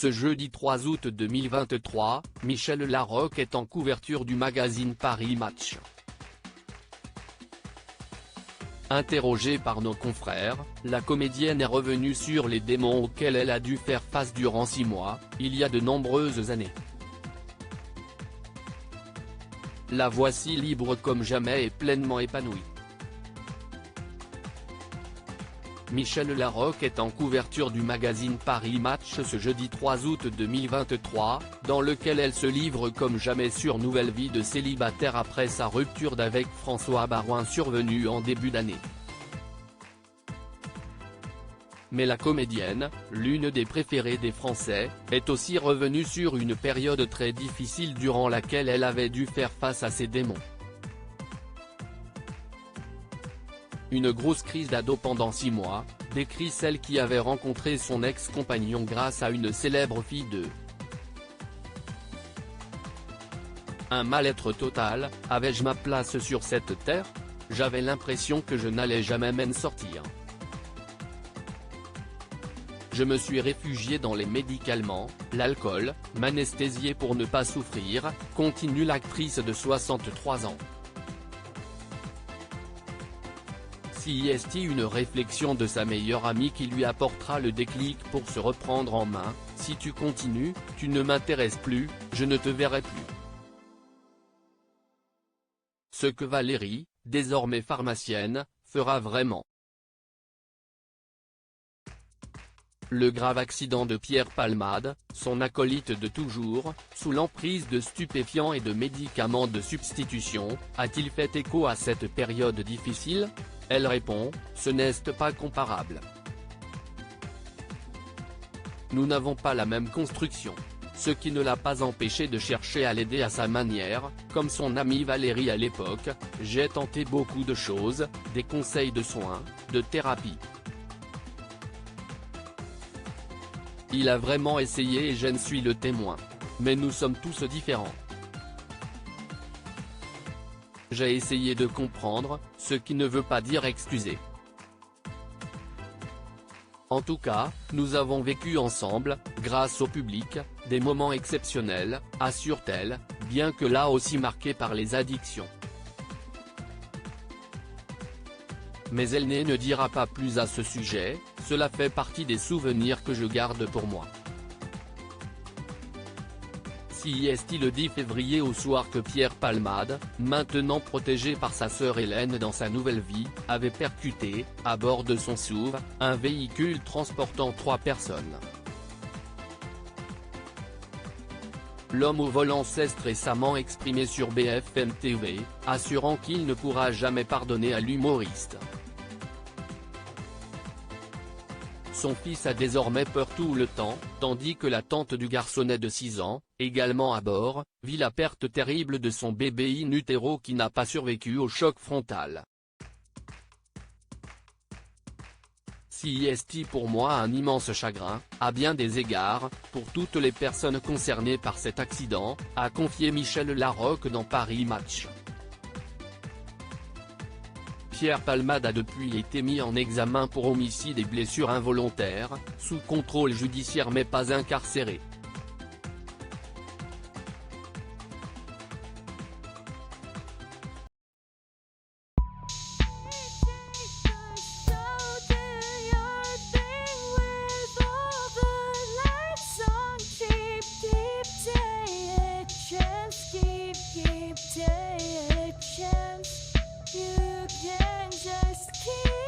Ce jeudi 3 août 2023, Michel Larocque est en couverture du magazine Paris Match. Interrogée par nos confrères, la comédienne est revenue sur les démons auxquels elle a dû faire face durant 6 mois, il y a de nombreuses années. La voici libre comme jamais et pleinement épanouie. Michel Larocque est en couverture du magazine Paris Match ce jeudi 3 août 2023, dans lequel elle se livre comme jamais sur nouvelle vie de célibataire après sa rupture d'avec François Baroin survenue en début d'année. Mais la comédienne, l'une des préférées des Français, est aussi revenue sur une période très difficile durant laquelle elle avait dû faire face à ses démons. Une grosse crise d'ado pendant 6 mois, décrit celle qui avait rencontré son ex-compagnon grâce à une célèbre fille de un mal-être total. Avais-je ma place sur cette terre? J'avais l'impression que je n'allais jamais m'en sortir. Je me suis réfugié dans les médicaments, l'alcool, m'anesthésier pour ne pas souffrir, continue l'actrice de 63 ans. CIST une réflexion de sa meilleure amie qui lui apportera le déclic pour se reprendre en main. Si tu continues, tu ne m'intéresses plus, je ne te verrai plus. Ce que Valérie, désormais pharmacienne, fera vraiment. Le grave accident de Pierre Palmade, son acolyte de toujours, sous l'emprise de stupéfiants et de médicaments de substitution, a-t-il fait écho à cette période difficile? Elle répond, ce n'est pas comparable. Nous n'avons pas la même construction. Ce qui ne l'a pas empêché de chercher à l'aider à sa manière, comme son amie Valérie à l'époque. J'ai tenté beaucoup de choses, des conseils de soins, de thérapie. Il a vraiment essayé et je ne suis le témoin. Mais nous sommes tous différents. J'ai essayé de comprendre, ce qui ne veut pas dire excuser. En tout cas, nous avons vécu ensemble, grâce au public, des moments exceptionnels, assure-t-elle, bien que là aussi marqués par les addictions. Mais elle ne dira pas plus à ce sujet, cela fait partie des souvenirs que je garde pour moi. CIST le 10 février au soir que Pierre Palmade, maintenant protégé par sa sœur Hélène dans sa nouvelle vie, avait percuté, à bord de son SUV, un véhicule transportant 3 personnes. L'homme au volant s'est récemment exprimé sur BFM TV, assurant qu'il ne pourra jamais pardonner à l'humoriste. Son fils a désormais peur tout le temps, tandis que la tante du garçonnet de 6 ans, également à bord, vit la perte terrible de son bébé in utero qui n'a pas survécu au choc frontal. CIST pour moi un immense chagrin, à bien des égards, pour toutes les personnes concernées par cet accident, a confié Michel Larocque dans Paris Match. Pierre Palmade a depuis été mis en examen pour homicide et blessures involontaires, sous contrôle judiciaire mais pas incarcéré. You can just keep